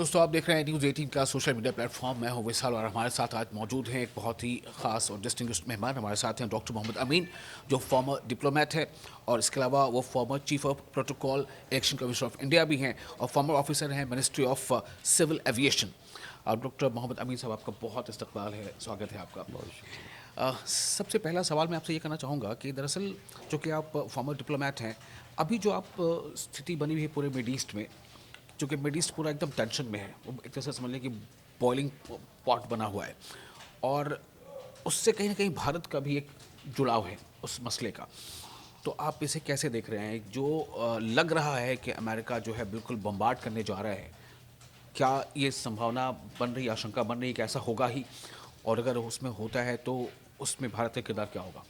दोस्तों आप देख रहे हैं न्यूज़ 18 का सोशल मीडिया प्लेटफॉर्म। मैं हूं विशाल और हमारे साथ आज मौजूद हैं एक बहुत ही खास और डिस्टिंग्विश्ड मेहमान। हमारे साथ हैं डॉक्टर मोहम्मद अमीन, जो फॉर्मर डिप्लोमेट है और इसके अलावा वो former chief of protocol election commission of India भी हैं और फॉर्मर ऑफिसर हैं ministry of civil aviation. Doctor Mohammad Amin साहब, आपका बहुत इस्तकबाल है, स्वागत है आपका। सबसे पहला सवाल मैं आपसे ये करना चाहूँगा कि दरअसल जो कि आप फॉर्मर डिप्लोमेट हैं, अभी जो आप स्थिति बनी हुई है पूरे मिड ईस्ट में, जो कि मिड ईस्ट पूरा एकदम टेंशन में है, वो एक तरह से समझ लें कि बॉइलिंग पॉट बना हुआ है और उससे कहीं ना कहीं भारत का भी एक जुड़ाव है उस मसले का। तो आप इसे कैसे देख रहे हैं? जो लग रहा है कि अमेरिका जो है बिल्कुल बम्बार्ड करने जा रहा है, क्या ये संभावना बन रही, आशंका बन रही है कि ऐसा होगा ही? और अगर उसमें होता है तो उसमें भारत का किरदार क्या होगा?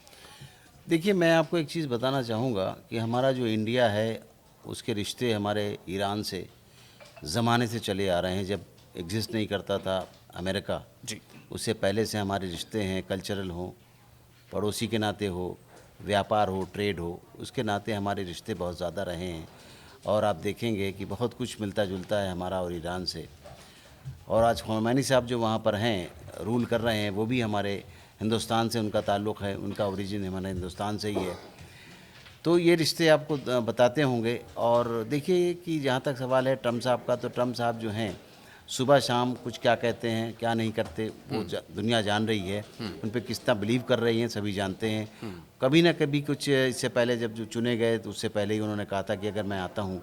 देखिए, मैं आपको एक चीज़ बताना चाहूँगा कि हमारा जो इंडिया है, उसके रिश्ते हमारे ईरान से ज़माने से चले आ रहे हैं। जब एग्ज़िस्ट नहीं करता था अमेरिका, जी उससे पहले से हमारे रिश्ते हैं। कल्चरल हो, पड़ोसी के नाते हो, व्यापार हो, ट्रेड हो, उसके नाते हमारे रिश्ते बहुत ज़्यादा रहे हैं। और आप देखेंगे कि बहुत कुछ मिलता जुलता है हमारा और ईरान से। और आज खोमैनी साहब जो वहाँ पर हैं, रूल कर रहे हैं, वो भी हमारे हिंदुस्तान से उनका ताल्लुक़ है, उनका ओरिजिन हमारे हिंदुस्तान से ही है। तो ये रिश्ते आपको बताते होंगे। और देखिए कि जहाँ तक सवाल है ट्रम्प साहब का, तो ट्रम्प साहब जो हैं सुबह शाम कुछ क्या कहते हैं, क्या नहीं करते, वो दुनिया जान रही है। उन पे कितना बिलीव कर रही हैं सभी जानते हैं। कभी ना कभी कुछ इससे पहले जब जो चुने गए तो उससे पहले ही उन्होंने कहा था कि अगर मैं आता हूँ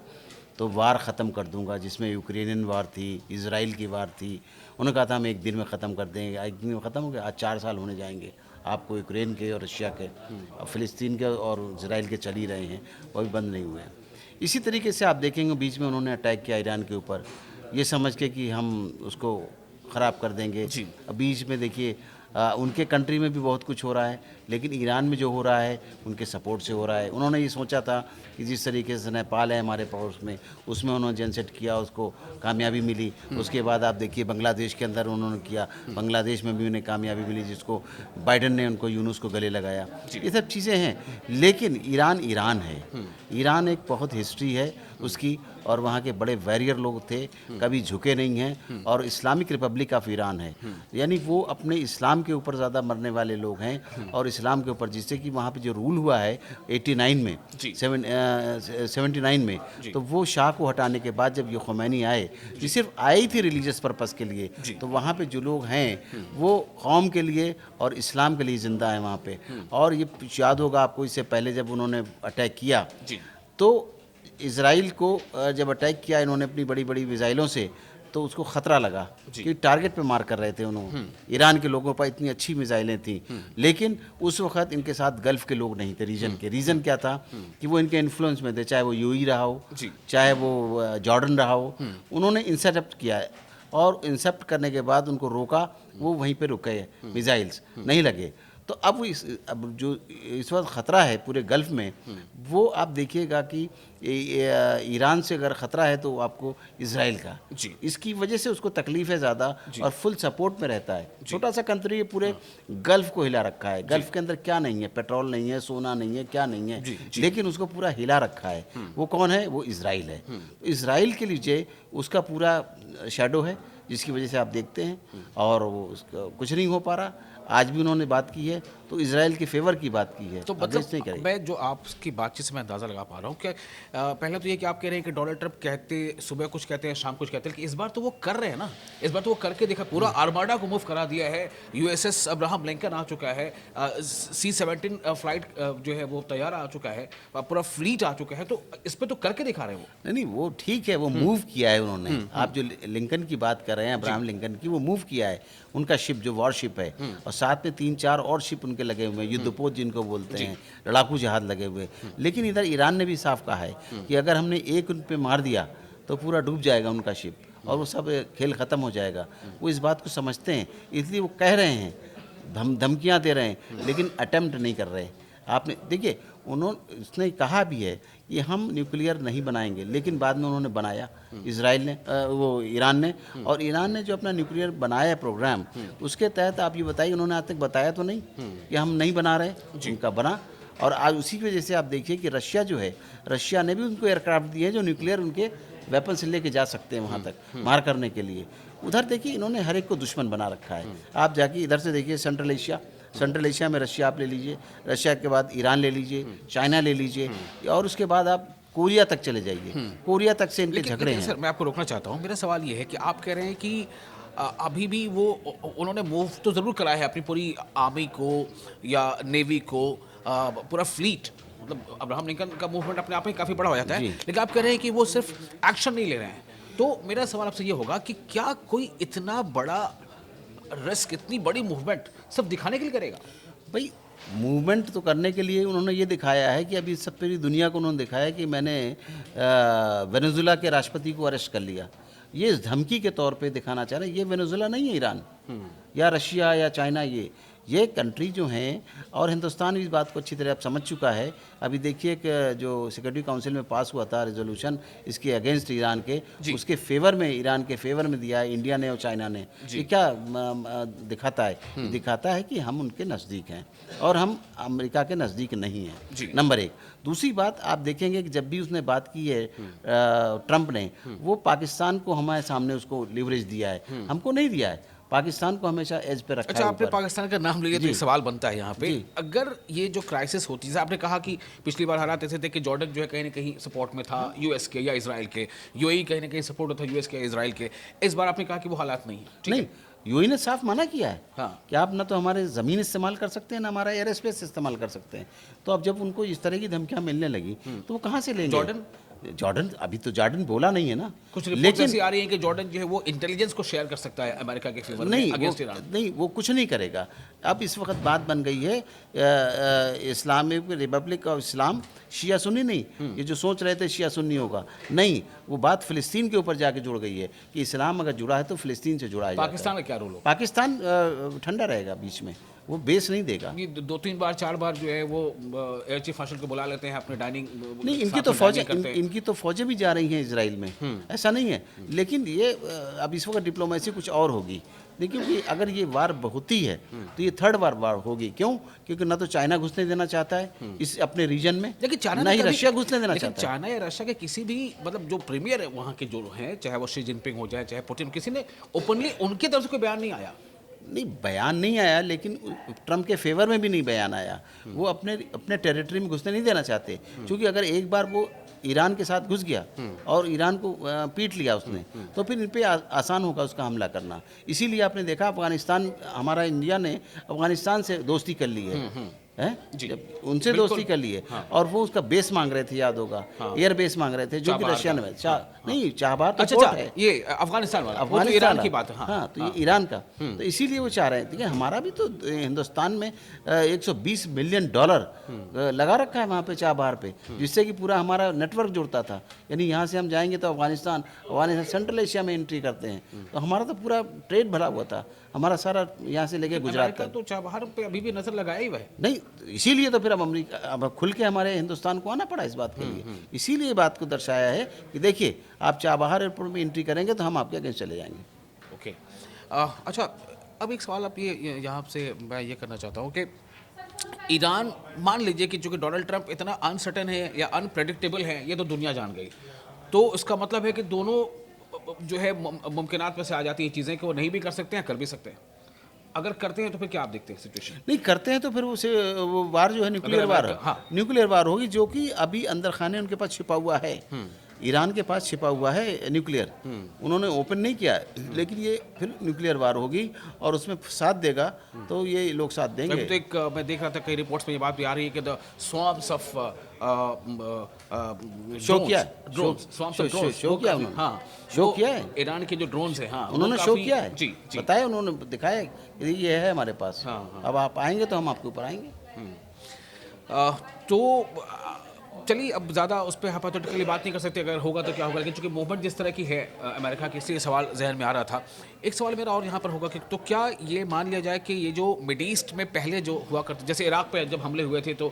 तो वार ख़त्म कर दूंगा, जिसमें यूक्रेनियन वार थी, इज़राइल की वार थी। उन्होंने कहा था हम एक दिन में ख़त्म कर देंगे। एक दिन में ख़त्म हो गया। आज 4 साल होने जाएंगे आपको, यूक्रेन के और रशिया के और फ़िलिस्तीन के और इज़राइल के चल ही रहे हैं, वो भी बंद नहीं हुए हैं। इसी तरीके से आप देखेंगे बीच में उन्होंने अटैक किया ईरान के ऊपर, ये समझ के कि हम उसको ख़राब कर देंगे। जी बीच में देखिए उनके कंट्री में भी बहुत कुछ हो रहा है, लेकिन ईरान में जो हो रहा है उनके सपोर्ट से हो रहा है। उन्होंने ये सोचा था कि जिस तरीके से नेपाल है हमारे पड़ोस में, उसमें उन्होंने जनसेट किया, उसको कामयाबी मिली। उसके बाद आप देखिए बांग्लादेश के अंदर उन्होंने किया, बांग्लादेश में भी उन्हें कामयाबी मिली, जिसको बाइडन ने उनको यूनुस को गले लगाया। ये सब चीज़ें हैं, लेकिन ईरान ईरान है। ईरान एक बहुत हिस्ट्री है उसकी, और वहाँ के बड़े वैरियर लोग थे, कभी झुके नहीं हैं। और इस्लामिक रिपब्लिक ऑफ ईरान है, यानी वो अपने इस्लाम के ऊपर ज़्यादा मरने वाले लोग हैं और इस्लाम के ऊपर, जिससे कि वहाँ पे जो रूल हुआ है 89 में, 79 में, तो वो शाह को हटाने के बाद जब ये खोमैनी आए, ये सिर्फ आए ही थे रिलीजियस पर्पज़ के लिए। तो वहाँ पे जो लोग हैं वो कौम के लिए और इस्लाम के लिए ज़िंदा है वहाँ पे। और ये याद होगा आपको, इससे पहले जब उन्होंने अटैक किया तो इज़राइल को जब अटैक किया इन्होंने अपनी बड़ी बड़ी मिसाइलों से, तो उसको ख़तरा लगा कि टारगेट पे मार कर रहे थे उन्होंने। ईरान के लोगों पर इतनी अच्छी मिसाइलें थी, लेकिन उस वक्त इनके साथ गल्फ़ के लोग नहीं थे रीजन के। रीज़न क्या था कि वो इनके इन्फ्लुएंस में थे, चाहे वो यूएई रहा हो, चाहे वो जॉर्डन रहा हो। उन्होंने इंटरसेप्ट किया है और इंटरसेप्ट करने के बाद उनको रोका, वो वहीं पे रुके, मिसाइल्स नहीं लगे। तो अब अब जो इस वक्त ख़तरा है पूरे गल्फ़ में, वो आप देखिएगा कि ईरान से अगर ख़तरा है तो आपको इज़राइल का, इसकी वजह से उसको तकलीफ़ है ज़्यादा और फुल सपोर्ट में रहता है। छोटा सा कंट्री है, पूरे गल्फ़ को हिला रखा है। गल्फ़ के अंदर क्या नहीं है, पेट्रोल नहीं है, सोना नहीं है, क्या नहीं है, लेकिन उसको पूरा हिला रखा है। वो कौन है? वो इज़राइल है। इज़राइल के लिए उसका पूरा शैडो है, जिसकी वजह से आप देखते हैं और वो उसका कुछ नहीं हो पा रहा। आज भी उन्होंने बात की है तो इजराइल के फेवर की बात की है, तो मतलब मैं जो आपकी बातचीत से मैं अंदाज़ा लगा पा रहा हूँ कि पहले तो ये कि आप कह रहे हैं कि डोनाल्ड ट्रंप कहते सुबह कुछ कहते हैं शाम कुछ कहते हैं, कि इस बार तो वो कर रहे हैं ना, इस बार तो वो करके देखा, पूरा आर्माडा को मूव करा दिया है। यूएसएस अब्राहम लिंकन आ चुका है, C-17 फ्लाइट जो है वो तैयार आ चुका है, पूरा फ्लीट आ चुका है, तो इस पर तो करके दिखा रहे हैं वो। नहीं, वो ठीक है, वो मूव किया है उन्होंने। आप जो लिंकन की बात कर रहे हैं, अब्राहम लिंकन की, वो मूव किया है। उनका शिप जो वॉरशिप है, और साथ में 3-4 और शिप उनके लगे हुए हैं, युद्धपोत जिनको बोलते हैं, लड़ाकू जहाज लगे हुए। लेकिन इधर ईरान ने भी साफ कहा है कि अगर हमने एक उन पे मार दिया तो पूरा डूब जाएगा उनका शिप और वो सब खेल ख़त्म हो जाएगा। वो इस बात को समझते हैं, इसलिए वो कह रहे हैं, धमकियाँ दे रहे हैं, लेकिन अटेम्प्ट नहीं कर रहे। आपने देखिए, उसने कहा भी है कि हम न्यूक्लियर नहीं बनाएंगे, लेकिन बाद में उन्होंने बनाया, इजराइल ने, वो ईरान ने। और ईरान ने जो अपना न्यूक्लियर बनाया प्रोग्राम, उसके तहत आप ये बताइए, उन्होंने आज तक बताया तो नहीं कि हम नहीं बना रहे, उनका बना। और आज उसी की वजह से आप देखिए कि रशिया जो है, रशिया ने भी उनको एयरक्राफ्ट दिए हैं जो न्यूक्लियर उनके वेपन्स लेके जा सकते हैं वहाँ तक मार करने के लिए। उधर देखिए इन्होंने हर एक को दुश्मन बना रखा है। आप जाके इधर से देखिए सेंट्रल एशिया में रशिया आप ले लीजिए, रशिया के बाद ईरान ले लीजिए, चाइना ले लीजिए, और उसके बाद आप कोरिया तक चले जाइए। कोरिया तक से इनके झगड़े हैं। सर मैं आपको रोकना चाहता हूँ। मेरा सवाल ये है कि आप कह रहे हैं कि अभी भी वो उन्होंने मूव तो ज़रूर करा है अपनी पूरी आर्मी को या नेवी को, पूरा फ्लीट, मतलब अब्राहम लिंकन का मूवमेंट अपने आप में काफ़ी बड़ा हो जाता है, लेकिन आप कह रहे हैं कि वो सिर्फ एक्शन नहीं ले रहे हैं। तो मेरा सवाल आपसे ये होगा कि क्या कोई इतना बड़ा रिस्क, इतनी बड़ी मूवमेंट सिर्फ दिखाने के लिए करेगा? भाई मूवमेंट तो करने के लिए उन्होंने ये दिखाया है कि अभी सब पूरी दुनिया को उन्होंने दिखाया कि मैंने वेनेजुला के राष्ट्रपति को अरेस्ट कर लिया। ये इस धमकी के तौर पे दिखाना चाह रहे हैं। ये वेनेजुला नहीं है ईरान या रशिया या चाइना, ये कंट्री जो हैं, और हिंदुस्तान भी इस बात को अच्छी तरह अब समझ चुका है। अभी देखिए कि जो सिक्योरिटी काउंसिल में पास हुआ था रेजोल्यूशन इसके अगेंस्ट ईरान के, उसके फेवर में, ईरान के फेवर में दिया है इंडिया ने और चाइना ने। ये क्या दिखाता है? दिखाता है कि हम उनके नज़दीक हैं और हम अमेरिका के नज़दीक नहीं हैं, नंबर एक। दूसरी बात आप देखेंगे कि जब भी उसने बात की है ट्रंप ने, वो पाकिस्तान को हमारे सामने उसको लिवरेज दिया है, हमको नहीं दिया है। पाकिस्तान को हमेशा एज पे रखा अच्छा, है। आपने पाकिस्तान का नाम लिया तो एक सवाल बनता है यहाँ पे, अगर ये जो क्राइसिस होती है, जैसे आपने कहा कि पिछली बार हालात ऐसे थे कि जॉर्डन जो है कहीं ना कहीं सपोर्ट में था यूएस के या इजराइल के, यूएई कहीं ना कहीं सपोर्ट था यूएस के या इजराइल के। इस बार आपने कहा कि वो हालात नहीं है। नहीं, यूएई ने साफ मना किया है कि आप ना तो हमारे ज़मीन इस्तेमाल कर सकते हैं ना हमारा एयर स्पेस इस्तेमाल कर सकते हैं। तो अब जब उनको इस तरह की धमकियां मिलने लगी तो वो कहाँ से लेंगे? जॉर्डन अभी तो जॉर्डन बोला नहीं है ना, कुछ रिपोर्ट्स ऐसी आ रही हैं कि जॉर्डन जो है वो इंटेलिजेंस को शेयर कर सकता है अमेरिका के फेवर में अगेंस्ट ईरान। नहीं, वो कुछ नहीं करेगा। अब इस वक्त बात बन गई है इस्लामिक रिपब्लिक ऑफ इस्लाम शिया सुन्नी नहीं, ये जो सोच रहे थे शिया सुन्नी होगा, नहीं, वो बात फ़िलिस्तीन के ऊपर जाके जुड़ गई है कि इस्लाम अगर जुड़ा है तो फ़िलिस्तीन से जुड़ा है। पाकिस्तान का क्या रोल होगा? पाकिस्तान ठंडा रहेगा बीच में, वो बेस नहीं देगा। ये 2-3 बार 4 बार जो है वो एयर चीफ मार्शल को बुला लेते हैं अपने डाइनिंग। नहीं, इनकी तो फौजें भी जा रही हैं इजराइल में, ऐसा नहीं है। लेकिन ये अब इस वक्त डिप्लोमेसी कुछ और होगी। देखिए कि अगर ये वार होती है तो ये थर्ड वार होगी। क्यों? क्योंकि ना तो चाइना घुसने देना चाहता है इस अपने रीजन में, लेकिन चाइना ना ही रशिया घुसने देना चाहता है। चाइना या रशिया के किसी भी मतलब जो प्रीमियर है वहाँ के जो हैं, चाहे वो शी जिनपिंग हो जाए चाहे पुतिन, किसी ने ओपनली उनकी तरफ से कोई बयान नहीं आया। नहीं, बयान नहीं आया, लेकिन ट्रम्प के फेवर में भी नहीं बयान आया। वो अपने टेरिटरी में घुसने नहीं देना चाहते, क्योंकि अगर एक बार वो ईरान के साथ घुस गया और ईरान को पीट लिया उसने, तो फिर इन पे आसान होगा उसका हमला करना। इसीलिए आपने देखा अफगानिस्तान, हमारा इंडिया ने अफगानिस्तान से दोस्ती कर ली है, उनसे दोस्ती कर ली है। और वो उसका बेस मांग रहे थे, याद होगा, एयर बेस मांग रहे थे, जो कि रशिया ने नहीं, चाबहार तो पोर्ट है, ये अफगानिस्तान वाला, वो तो ईरान की बात है। हाँ, तो ये ईरान का, तो इसीलिए वो चाह रहे हैं। देखिए हमारा भी तो हिंदुस्तान में $120 मिलियन लगा रखा है वहाँ पे चाबहार पे, जिससे कि पूरा हमारा नेटवर्क जुड़ता था। यानी यहाँ से हम जाएंगे तो अफगानिस्तान सेंट्रल एशिया में एंट्री करते हैं, तो हमारा तो पूरा ट्रेड भरा हुआ था, हमारा सारा यहाँ से लेके गुजरात तक। तो चाबहार पे अभी भी नजर लगाया ही हुआ है। नहीं, इसीलिए तो फिर अब खुल के हमारे हिंदुस्तान को आना पड़ा इस बात के लिए। इसीलिए बात को दर्शाया है कि देखिए आप चाबहार एयरपोर्ट में एंट्री करेंगे तो हम आपके अगेंस्ट चले जाएंगे। ओके, अच्छा, अब एक सवाल आप ये यहाँ से मैं ये करना चाहता हूँ कि ईरान, मान लीजिए कि चूँकि डोनाल्ड ट्रंप इतना अनसर्टेन है या अनप्रेडिक्टेबल है, ये तो दुनिया जान गई, तो इसका मतलब है कि दोनों जो है मुमकिनात में से आ जाती है चीज़ें कि वो नहीं भी कर सकते हैं, कर भी सकते हैं। अगर करते हैं तो फिर क्या आप देखते हैं सिचुएशन? नहीं करते हैं तो फिर वो वार जो है न्यूक्लियर वार होगी, जो कि अभी अंदर खाने उनके पास छिपा हुआ है। ईरान के पास छिपा हुआ है न्यूक्लियर, उन्होंने ओपन नहीं किया है, लेकिन ये फिर न्यूक्लियर वार होगी और उसमें साथ देगा तो ये लोग साथ देंगे। तो एक मैं देख रहा था कई रिपोर्ट्स में ये बात भी आ रही है कि द स्वैम्स ऑफ शो किया, शो किया उन्होंने, हाँ, शो किया है ईरान के जो ड्रोन्स हैं, हाँ, उन्होंने शो किया है, जी, बताया, उन्होंने दिखाया कि ये है हमारे पास। अब आप आएंगे तो हम आपके ऊपर आएंगे। तो चलिए, अब ज़्यादा उस पर हाइपोथेटिकली बात नहीं कर सकते, अगर होगा तो क्या होगा, लेकिन चूंकि मूवमेंट जिस तरह की है अमेरिका की, इसलिए सवाल जहन में आ रहा था। एक सवाल मेरा और यहाँ पर होगा कि तो क्या ये मान लिया जाए कि ये जो मिड ईस्ट में पहले जो हुआ करते, जैसे इराक पे जब हमले हुए थे तो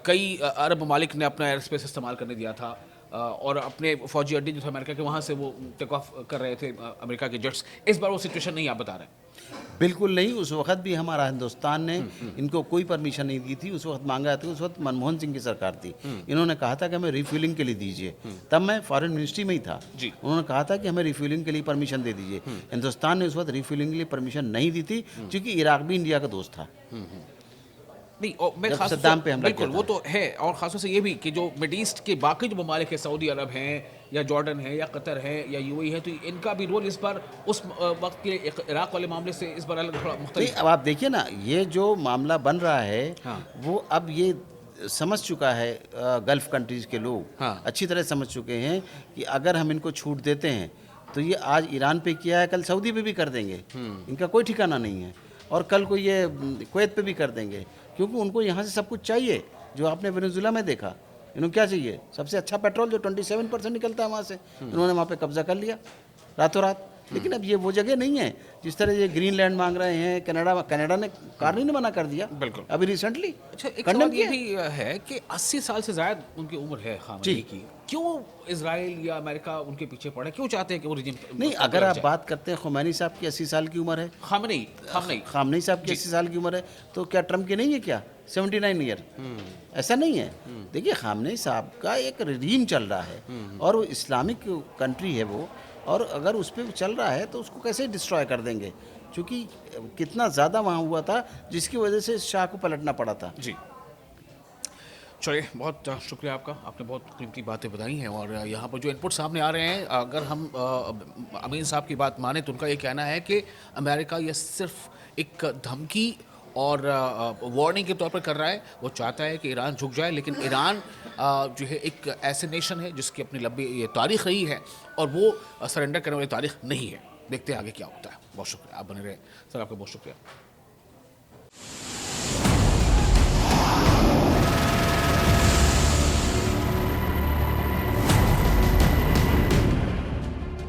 कई अरब ममालिक ने अपना एयर स्पेस इस्तेमाल करने दिया था और अपने फौजी अड्डे जो थे अमेरिका के, वहाँ से वो टेक ऑफ कर रहे थे अमेरिका के जेट्स। इस बार वो सिचुएशन नहीं आप बता रहे हैं? बिल्कुल नहीं, उस वक्त भी हमारा हिंदुस्तान ने इनको कोई परमिशन नहीं दी थी। उस वक्त मांगा था, उस वक्त मनमोहन सिंह की सरकार थी। इन्होंने कहा था कि हमें रिफ्यूलिंग के लिए दीजिए, तब मैं फॉरेन मिनिस्ट्री में ही था। जी। उन्होंने कहा था कि हमें रिफ्यूलिंग के लिए परमिशन दे दीजिए। हिंदुस्तान ने उस वक्त रिफ्यूलिंग के लिए परमिशन नहीं दी थी, क्योंकि इराक भी इंडिया का दोस्त था। नहीं, और मैं जब खास सद्दाम पे हमला बिल्कुल किया वो था। तो है, और खास तौर से ये भी कि जो मिड ईस्ट के बाकी जो ममालिक है, सऊदी अरब हैं या जॉर्डन है या कतर है या यूएई है, तो इनका भी रोल इस बार उस वक्त के इराक वाले मामले से इस बार अलग थोड़ा नहीं, मुख्तलिफ अब आप देखिए ना, ये जो मामला बन रहा है, हाँ। वो अब ये समझ चुका है, गल्फ कंट्रीज़ के लोग हाँ। अच्छी तरह समझ चुके हैं कि अगर हम इनको छूट देते हैं तो ये आज ईरान पे किया है, कल सऊदी पे भी कर देंगे। इनका कोई ठिकाना नहीं है। और कल को ये कुवैत पे भी कर देंगे, क्योंकि उनको यहाँ से सब कुछ चाहिए। जो आपने वेनेजुला में देखा, इन्होंने क्या चाहिए? सबसे अच्छा पेट्रोल जो 27% निकलता है वहाँ से, इन्होंने वहाँ पे कब्जा कर लिया रातों रात। लेकिन अब ये वो जगह नहीं है जिस तरह ये ग्रीनलैंड मांग रहे हैं। कनाडा ने कार्नी ने मना कर दिया बिल्कुल। अभी रिसेंटली। अच्छा, एक सवाल ये भी है कि 80 साल से ज़्यादा उनकी उम्र है खामनेई जी। की, क्यों इजराइल या अमेरिका उनके पीछे पड़ा, क्यों चाहते हैं कि वो रिजिम नहीं, अगर आप बात करते हैं खुमैनी साहब की 80 साल की उम्र है, खामनेई खामनेई साहब की 80 साल की उम्र है, तो क्या ट्रम्प की नहीं है क्या 79 ईयर? ऐसा नहीं है। देखिए, खामनेई साहब का एक रिजीम चल रहा है और वो इस्लामिक कंट्री है वो, और अगर उस पर चल रहा है तो उसको कैसे डिस्ट्रॉय कर देंगे? क्योंकि कितना ज़्यादा वहाँ हुआ था जिसकी वजह से शाह को पलटना पड़ा था। जी। चलिए, बहुत शुक्रिया आपका, आपने बहुत कीमती बातें बताई हैं। और यहाँ पर जो इनपुट सामने आ रहे हैं, अगर हम अमीन साहब की बात माने तो उनका ये कहना है कि अमेरिका ये सिर्फ एक धमकी और वार्निंग के तौर पर कर रहा है। वो चाहता है कि ईरान झुक जाए, लेकिन ईरान जो है एक ऐसे नेशन है जिसकी अपनी लंबी ये तारीख रही है और वो सरेंडर करने वाली तारीख नहीं है। देखते हैं आगे क्या होता है। बहुत शुक्रिया, आप बने रहे सर, आपका बहुत शुक्रिया।